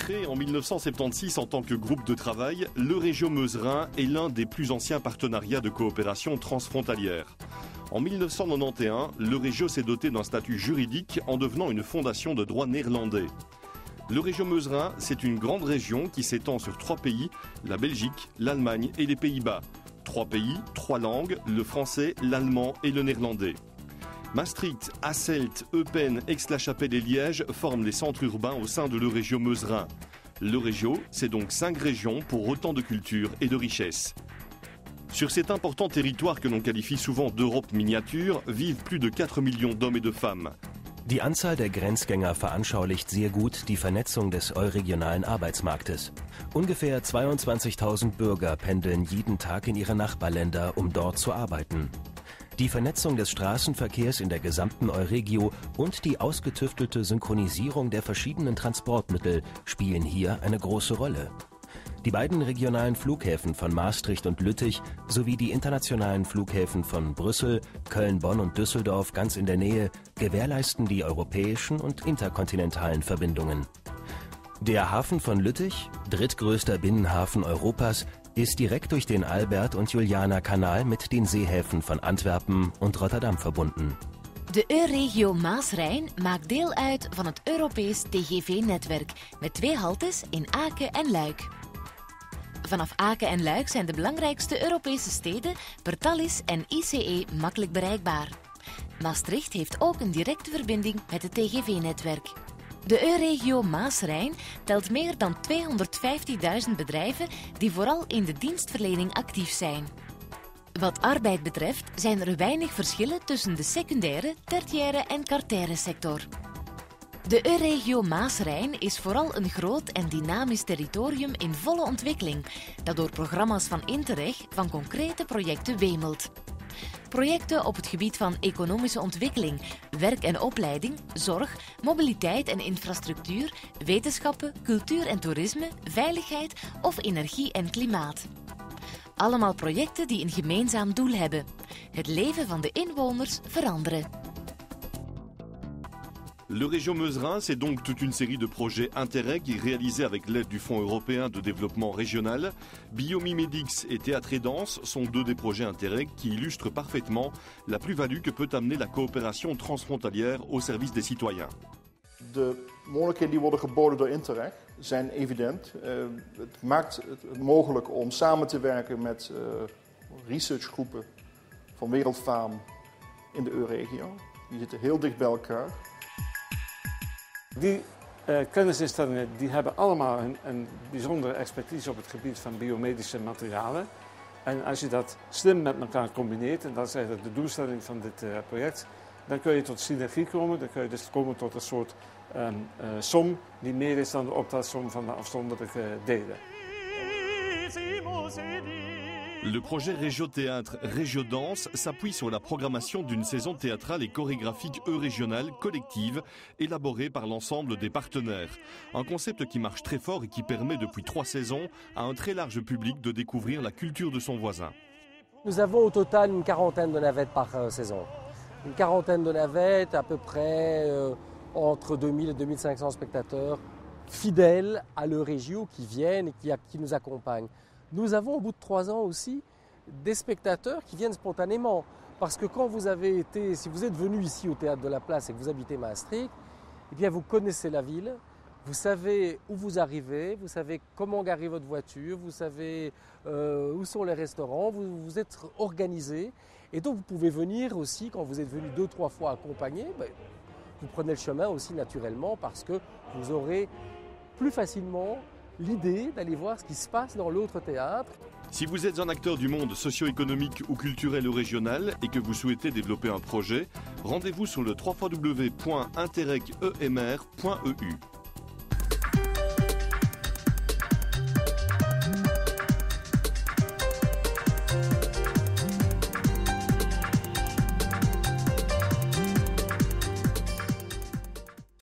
Créé en 1976 en tant que groupe de travail, l'Euregio Meuse-Rhin est l'un des plus anciens partenariats de coopération transfrontalière. En 1991, l'Euregio s'est doté d'un statut juridique en devenant une fondation de droit néerlandais. L'Euregio Meuse-Rhin, c'est une grande région qui s'étend sur 3 pays, la Belgique, l'Allemagne et les Pays-Bas. 3 pays, 3 langues, le français, l'allemand et le néerlandais. Maastricht, Hasselt, Eupen, Aix-la-Chapelle et Liège forment les centres urbains au sein de l'Euregio Meuse-Rhin. L'Euregio, c'est donc 5 régions pour autant de culture et de richesse. Sur cet important territoire que l'on qualifie souvent d'Europe miniature, vivent plus de 4 millions d'hommes et de femmes. Die Anzahl der Grenzgänger veranschaulicht sehr gut die Vernetzung des euregionalen Arbeitsmarktes. Ungefähr 22.000 Bürger pendeln jeden Tag in ihre Nachbarländer, um dort zu arbeiten. Die Vernetzung des Straßenverkehrs in der gesamten Euregio und die ausgetüftelte Synchronisierung der verschiedenen Transportmittel spielen hier eine große Rolle. Die beiden regionalen Flughäfen von Maastricht und Lüttich sowie die internationalen Flughäfen von Brüssel, Köln, Bonn und Düsseldorf ganz in der Nähe gewährleisten die europäischen und interkontinentalen Verbindungen. Der Hafen von Lüttich, drittgrößter Binnenhafen Europas, ist direct durch den Albert- und Juliana-Kanal mit den Seehäfen von Antwerpen und Rotterdam verbunden. De Euregio Maas-Rijn maakt deel uit van het Europees TGV-netwerk met 2 haltes in Aken en Luik. Vanaf Aken en Luik zijn de belangrijkste Europese steden per Thalys en ICE makkelijk bereikbaar. Maastricht heeft ook een directe verbinding met het TGV-netwerk. De Euregio Maas-Rijn telt meer dan 250.000 bedrijven die vooral in de dienstverlening actief zijn. Wat arbeid betreft zijn er weinig verschillen tussen de secundaire, tertiaire en quartaire sector. De Euregio Maas-Rijn is vooral een groot en dynamisch territorium in volle ontwikkeling, dat door programma's van Interreg van concrete projecten wemelt. Projecten op het gebied van economische ontwikkeling, werk en opleiding, zorg, mobiliteit en infrastructuur, wetenschappen, cultuur en toerisme, veiligheid of energie en klimaat. Allemaal projecten die een gemeenzaam doel hebben: het leven van de inwoners veranderen. L'Euregio Meuse-Rhin, c'est donc toute une série de projets Interreg réalisés avec l'aide du Fonds européen de développement régional. Biomimedix et Théâtre et Danse sont 2 des projets Interreg qui illustrent parfaitement la plus-value que peut amener la coopération transfrontalière au service des citoyens. De mogelijkheden die worden geboden door Interreg zijn evident. Het maakt het mogelijk om samen te werken met researchgroepen van wereldfaam in de Euregio. Die zitten heel dicht bij elkaar. Die kennisinstellingen die hebben allemaal een bijzondere expertise op het gebied van biomedische materialen. En als je dat slim met elkaar combineert, en dat is eigenlijk de doelstelling van dit project, dan kun je tot synergie komen. Dan kun je dus komen tot een soort som die meer is dan de optelsom van de afzonderlijke delen. Le projet Régio Théâtre, Régio Danse s'appuie sur la programmation d'une saison théâtrale et chorégraphique eurégionale collective élaborée par l'ensemble des partenaires. Un concept qui marche très fort et qui permet depuis 3 saisons à un très large public de découvrir la culture de son voisin. Nous avons au total une quarantaine de navettes par saison. Une quarantaine de navettes, à peu près entre 2000 et 2500 spectateurs fidèles à l'Euregio qui viennent et qui nous accompagnent. Nous avons au bout de 3 ans aussi des spectateurs qui viennent spontanément. Parce que quand vous avez été, si vous êtes venu ici au Théâtre de la Place et que vous habitez Maastricht, eh bien vous connaissez la ville, vous savez où vous arrivez, vous savez comment garer votre voiture, vous savez où sont les restaurants, vous êtes organisé. Et donc vous pouvez venir aussi, quand vous êtes venu 2-3 fois accompagné, vous prenez le chemin aussi naturellement parce que vous aurez plus facilement l'idée d'aller voir ce qui se passe dans l'autre théâtre. Si vous êtes un acteur du monde socio-économique ou culturel ou régional et que vous souhaitez développer un projet, rendez-vous sur le www.interreg-emr.eu.